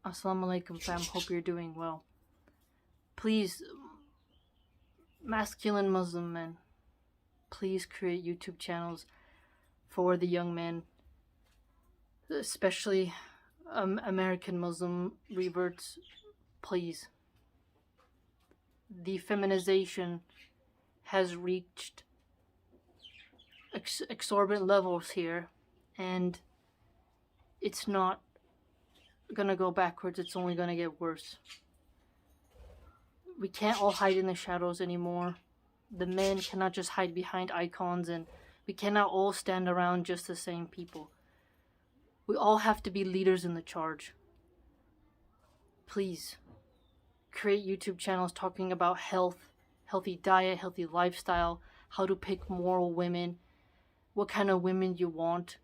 Assalamu alaikum fam, hope you're doing well. Please, masculine Muslim men, please create YouTube channels for the young men, especially American Muslim reverts. Please. The feminization has reached exorbitant levels here, and it's not gonna go backwards, it's only gonna get worse. We can't all hide in the shadows anymore. The men cannot just hide behind icons, and we cannot all stand around just the same people. We all have to be leaders in the charge. Please, create YouTube channels talking about health, healthy diet, healthy lifestyle, how to pick moral women, what kind of women you want,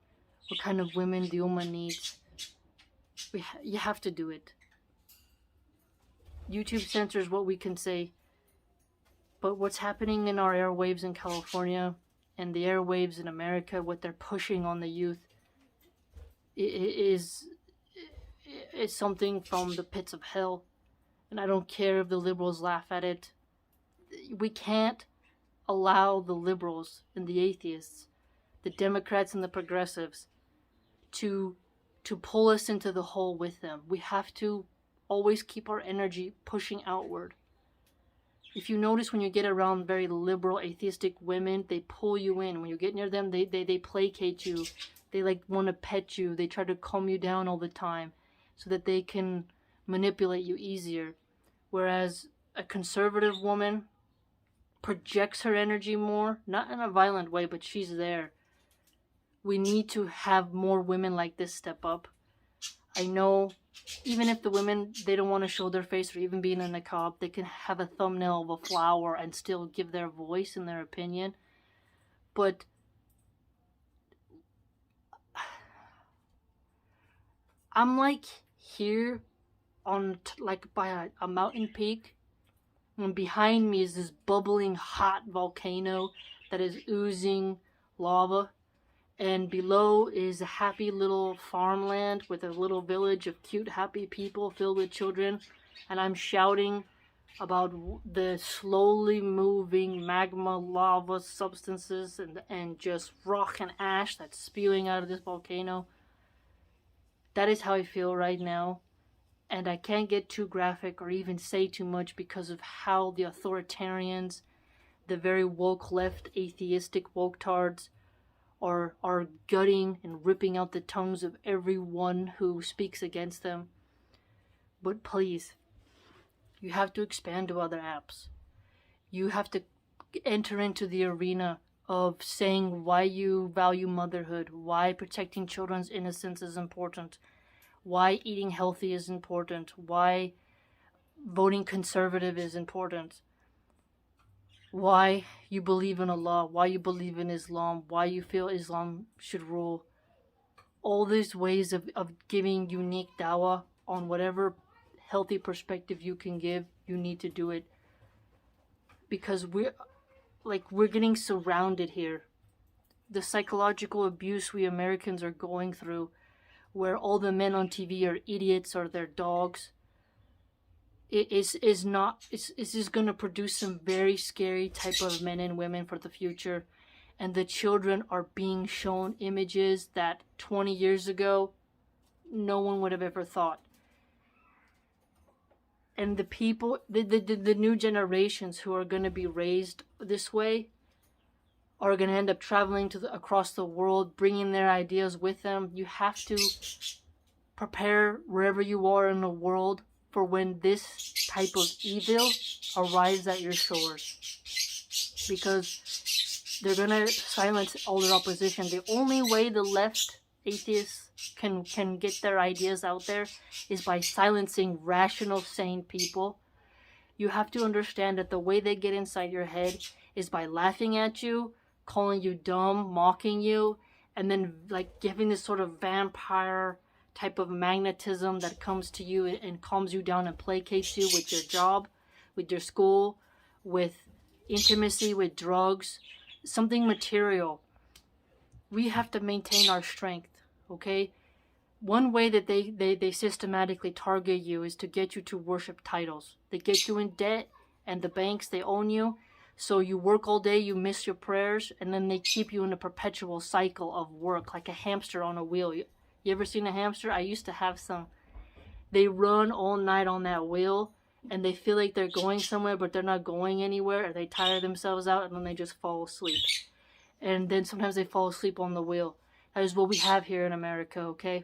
what kind of women the Ummah needs. You have to do it. YouTube censors what we can say, but what's happening in our airwaves in California and the airwaves in America, what they're pushing on the youth, is something from the pits of hell. And I don't care if the liberals laugh at it. We can't allow the liberals and the atheists, the Democrats and the progressives, to pull us into the hole with them. We have to always keep our energy pushing outward. If you notice, when you get around very liberal atheistic women, they pull you in. When you get near them, they placate you. They want to pet you. They try to calm you down all the time so that they can manipulate you easier. Whereas a conservative woman projects her energy more, not in a violent way, but she's there. We need to have more women like this step up. I know, even if the women, they don't want to show their face or even be in a niqab, they can have a thumbnail of a flower and still give their voice and their opinion. But I'm here on by a mountain peak, and behind me is this bubbling hot volcano that is oozing lava. And below is a happy little farmland with a little village of cute, happy people filled with children. And I'm shouting about the slowly moving magma lava substances and just rock and ash that's spewing out of this volcano. That is how I feel right now. And I can't get too graphic or even say too much because of how the authoritarians, the very woke left atheistic woke-tards, are gutting and ripping out the tongues of everyone who speaks against them. But please, you have to expand to other apps. You have to enter into the arena of saying why you value motherhood, why protecting children's innocence is important, why eating healthy is important, why voting conservative is important, why you believe in Allah, why you believe in Islam, why you feel Islam should rule. All these ways of giving unique dawah on whatever healthy perspective you can give, you need to do it. Because we're getting surrounded here. The psychological abuse we Americans are going through, where all the men on TV are idiots or they're dogs, is just going to produce some very scary type of men and women for the future. And the children are being shown images that 20 years ago no one would have ever thought. And the people, the new generations who are going to be raised this way are going to end up traveling across the world, bringing their ideas with them. You have to prepare wherever you are in the world for when this type of evil arrives at your shores. Because they're going to silence all their opposition. The only way the left atheists can get their ideas out there is by silencing rational, sane people. You have to understand that the way they get inside your head is by laughing at you, calling you dumb, mocking you, and then giving this sort of vampire type of magnetism that comes to you and calms you down and placates you with your job, with your school, with intimacy, with drugs, something material. We have to maintain our strength, okay? One way that they systematically target you is to get you to worship titles. They get you in debt, and the banks, they own you. So you work all day, you miss your prayers, and then they keep you in a perpetual cycle of work, like a hamster on a wheel. You ever seen a hamster? I used to have some. They run all night on that wheel, and they feel like they're going somewhere, but they're not going anywhere, or they tire themselves out, and then they just fall asleep. And then sometimes they fall asleep on the wheel. That is what we have here in America, okay?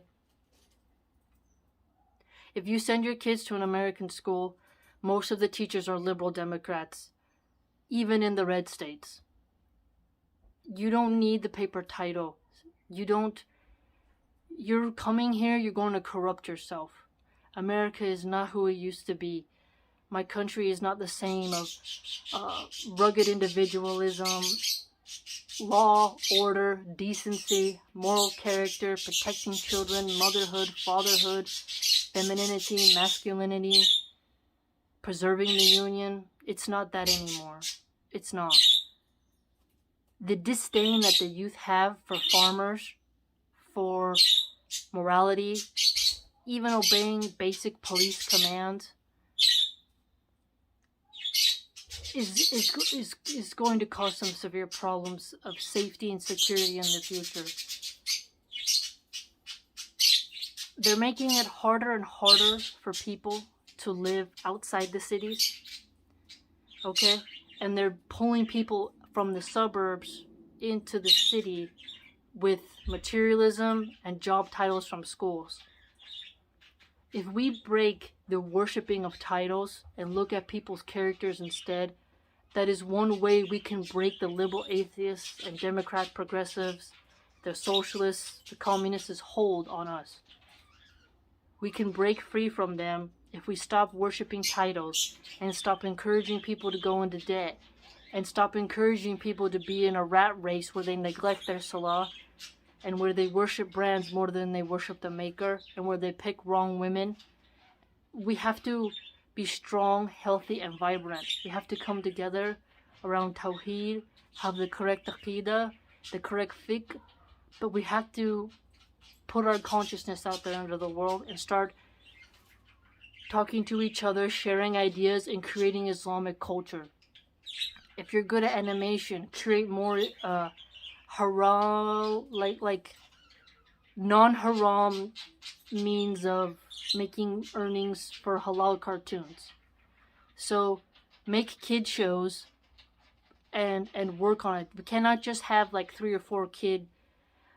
If you send your kids to an American school, most of the teachers are liberal Democrats, even in the red states. You don't need the paper title. You're coming here, you're going to corrupt yourself. America is not who it used to be. My country is not the same of rugged individualism, law, order, decency, moral character, protecting children, motherhood, fatherhood, femininity, masculinity, preserving the union. It's not that anymore. It's not. The disdain that the youth have for farmers, for morality, even obeying basic police commands, is going to cause some severe problems of safety and security in the future. They're making it harder and harder for people to live outside the cities, okay? And they're pulling people from the suburbs into the city with materialism and job titles from schools. If we break the worshiping of titles and look at people's characters instead, that is one way we can break the liberal atheists and Democrat progressives, the socialists, the communists' hold on us. We can break free from them if we stop worshiping titles and stop encouraging people to go into debt and stop encouraging people to be in a rat race where they neglect their salah and where they worship brands more than they worship the maker and where they pick wrong women. We have to be strong, healthy, and vibrant. We have to come together around Tawheed, have the correct Aqidah, the correct fiqh, but we have to put our consciousness out there into the world and start talking to each other, sharing ideas, and creating Islamic culture. If you're good at animation, create more haram, like non-haram means of making earnings for halal cartoons. So make kid shows and work on it. We cannot just have like 3 or 4 kid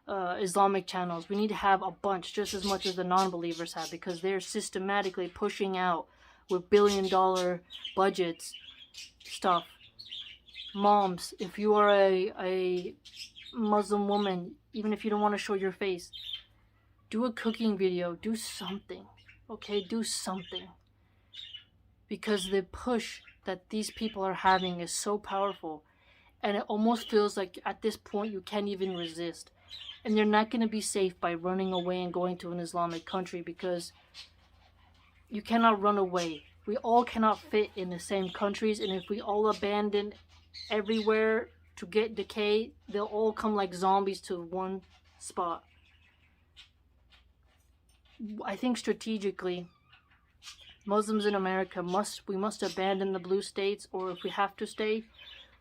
Islamic channels. We need to have a bunch, just as much as the non-believers have, because they're systematically pushing out with billion-dollar budgets stuff. Moms, if you are a Muslim woman, even if you don't want to show your face, do a cooking video, do something, okay? Do something. Because the push that these people are having is so powerful, and it almost feels like at this point you can't even resist. And you're not going to be safe by running away and going to an Islamic country, because you cannot run away. We all cannot fit in the same countries, and if we all abandon everywhere to get decay, they'll all come like zombies to one spot. I think strategically, Muslims in America must abandon the blue states, or if we have to stay,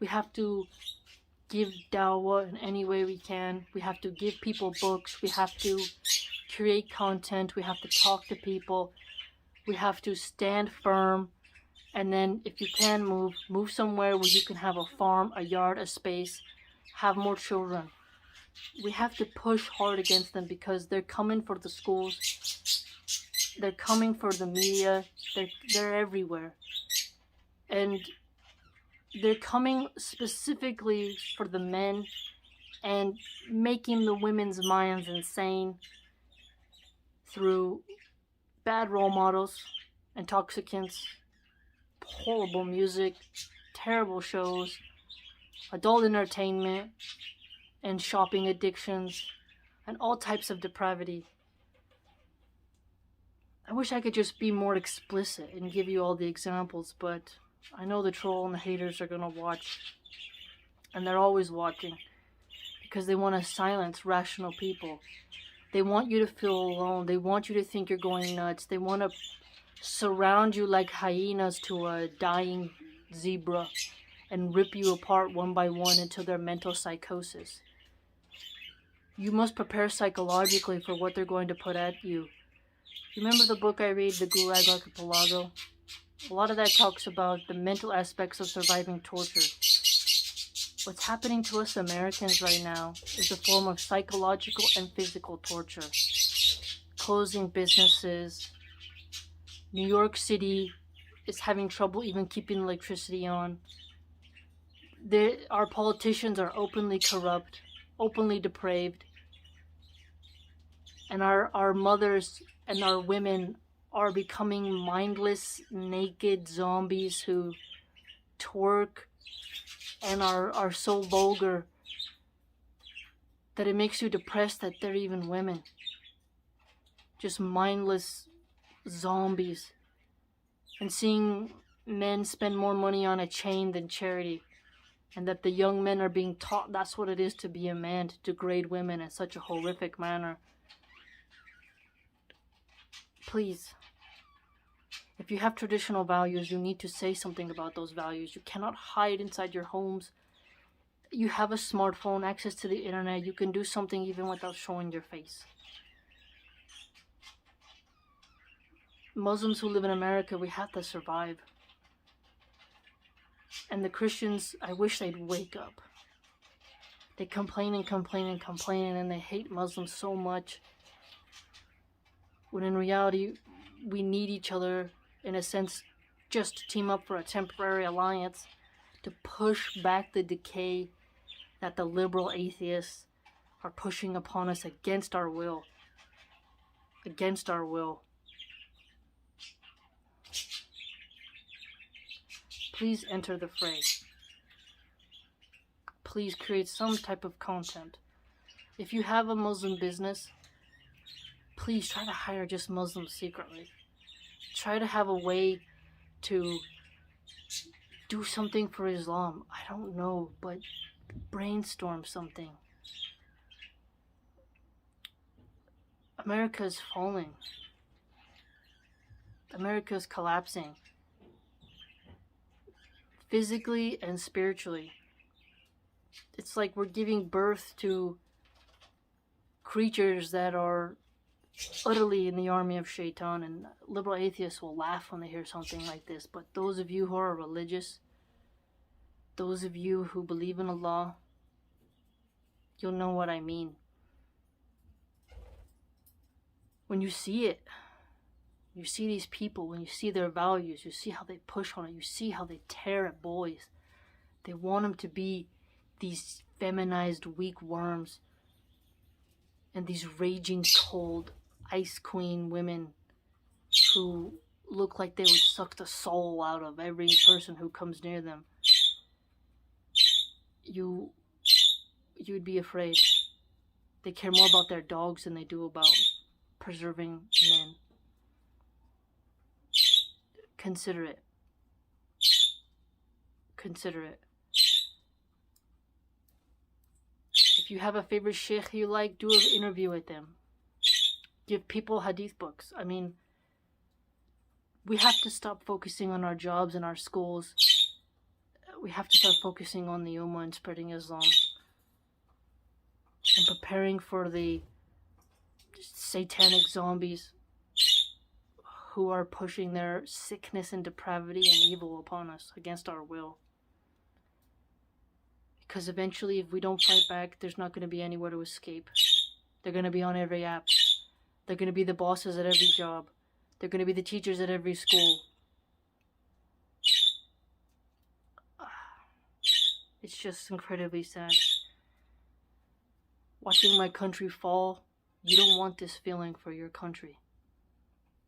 we have to give dawah in any way we can. We have to give people books. We have to create content. We have to talk to people. We have to stand firm. And then if you can move somewhere where you can have a farm, a yard, a space, have more children. We have to push hard against them, because they're coming for the schools. They're coming for the media. They're everywhere. And they're coming specifically for the men and making the women's minds insane through bad role models, intoxicants, horrible music, terrible shows, adult entertainment, and shopping addictions, and all types of depravity. I wish I could just be more explicit and give you all the examples, but I know the troll and the haters are gonna watch, and they're always watching, because they want to silence rational people. They want you to feel alone. They want you to think you're going nuts. They want to surround you like hyenas to a dying zebra and rip you apart one by one into their mental psychosis. You must prepare psychologically for what they're going to put at you. Remember the book I read, The Gulag Archipelago? A lot of that talks about the mental aspects of surviving torture. What's happening to us Americans right now is a form of psychological and physical torture. Closing businesses. New York City is having trouble even keeping electricity on. Our politicians are openly corrupt, openly depraved. And our mothers and our women are becoming mindless, naked zombies who twerk and are so vulgar that it makes you depressed that they're even women. Just mindless zombies. And seeing men spend more money on a chain than charity. And that the young men are being taught that's what it is to be a man, to degrade women in such a horrific manner. Please, if you have traditional values, you need to say something about those values. You cannot hide inside your homes. You have a smartphone, access to the internet. You can do something even without showing your face. Muslims who live in America, we have to survive. And the Christians, I wish they'd wake up. They complain and complain and complain, and they hate Muslims so much. When in reality, we need each other, in a sense, just to team up for a temporary alliance, to push back the decay that the liberal atheists are pushing upon us against our will. Against our will. Please enter the fray. Please create some type of content. If you have a Muslim business, please try to hire just Muslims secretly. Try to have a way to do something for Islam. I don't know, but brainstorm something. America is falling. America is collapsing. Physically and spiritually. It's like we're giving birth to creatures that are utterly in the army of Shaitan, and liberal atheists will laugh when they hear something like this. But those of you who are religious, those of you who believe in Allah, you'll know what I mean. When you see it, you see these people, when you see their values, you see how they push on it, you see how they tear at boys. They want them to be these feminized weak worms and these raging cold ice queen women who look like they would suck the soul out of every person who comes near them. You'd be afraid. They care more about their dogs than they do about preserving men. Consider it. Consider it. If you have a favorite sheikh you like, do an interview with them. Give people hadith books. I mean, we have to stop focusing on our jobs and our schools. We have to start focusing on the Ummah and spreading Islam. And preparing for the satanic zombies who are pushing their sickness and depravity and evil upon us against our will. Because eventually, if we don't fight back, there's not going to be anywhere to escape. They're going to be on every app. They're going to be the bosses at every job. They're going to be the teachers at every school. It's just incredibly sad. Watching my country fall, you don't want this feeling for your country.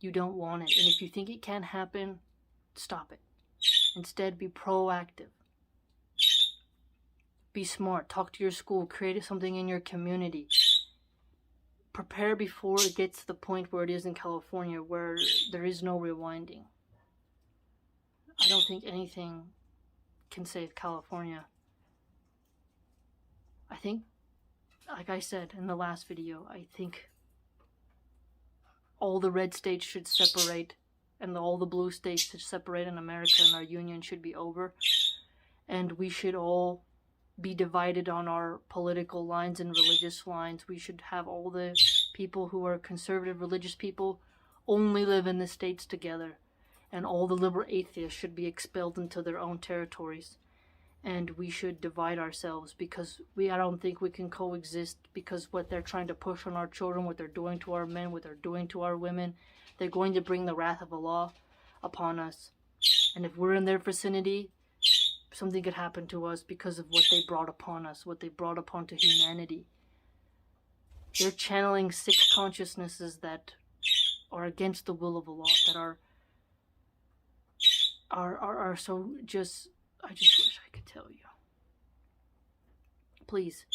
You don't want it. And if you think it can't happen, stop it. Instead, be proactive. Be smart. Talk to your school. Create something in your community. Prepare before it gets to the point where it is in California, where there is no rewinding. I don't think anything can save California. I think, like I said in the last video, I think all the red states should separate, and all the blue states should separate in America, and our union should be over. And we should all be divided on our political lines and religious lines. We should have all the people who are conservative religious people only live in the states together, and all the liberal atheists should be expelled into their own territories. And we should divide ourselves, because I don't think we can coexist, because what they're trying to push on our children, what they're doing to our men, what they're doing to our women, they're going to bring the wrath of Allah upon us. And if we're in their vicinity, something could happen to us because of what they brought upon us, what they brought upon to humanity. They're channeling 6 consciousnesses that are against the will of Allah, that are so just, I just wish I could tell you. Please,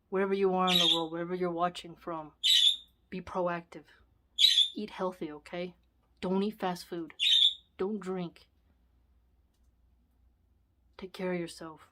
wherever you are in the world, wherever you're watching from, be proactive. Eat healthy, okay? Don't eat fast food. Don't drink. Take care of yourself.